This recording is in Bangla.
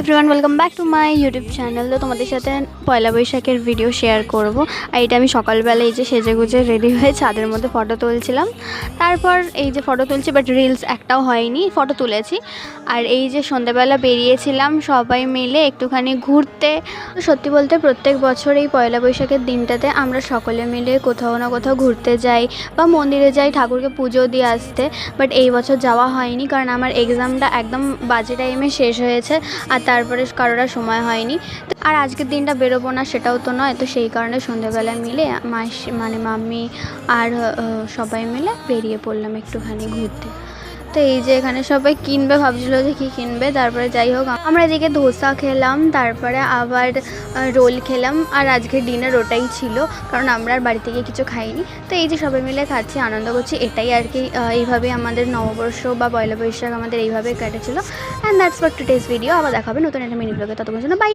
Everyone, welcome back to my YouTube channel. তো তোমাদের সাথে পয়লা বৈশাখের ভিডিও শেয়ার করব। আর এটা আমি সকালবেলা এই যে সেজে গুজে রেডি হয়ে ছাদের মধ্যে ফটো তুলছিলাম। তারপর এই যে ফটো তুলছি, বাট রিলস একটাও হয়নি, ফটো তুলেছি। আর এই যে সন্ধ্যাবেলা বেরিয়েছিলাম সবাই মিলে একটুখানি ঘুরতে। সত্যি বলতে প্রত্যেক বছর এই পয়লা বৈশাখের দিনটাতে আমরা সকলে মিলে কোথাও না কোথাও ঘুরতে যাই বা মন্দিরে যাই ঠাকুরকে পুজো দিয়ে আসতে। বাট এই বছর যাওয়া হয়নি, কারণ আমার এক্সামটা একদম বাজে টাইমে শেষ হয়েছে, আর তারপরে কারোর সময় হয়নি। আর আজকের দিনটা বেরোবো না সেটাও তো নয়, তো সেই কারণে সন্ধ্যেবেলা মিলে মাম্মি আর সবাই মিলে বেরিয়ে পড়লাম একটুখানি ঘুরতে। তো এই যে এখানে সবাই কিনবে, ভাবছিল যে কী কিনবে। তারপরে যাই হোক আমরা এদিকে ধোসা খেলাম, তারপরে আবার রোল খেলাম। আর আজকে ডিনার ওটাই ছিল, কারণ আমরা আর বাড়ি থেকে কিছু খাইনি। তো এই যে সবাই মিলে খাচ্ছি, আনন্দ করছি, এটাই আর কি। এইভাবেই আমাদের নববর্ষ বা পয়লা বৈশাখ আমাদের এইভাবে কেটেছিল। And that's for today's video. আবার দেখা হবে নতুন একটা মিনি ব্লগে। ততক্ষণ জন্য বাই।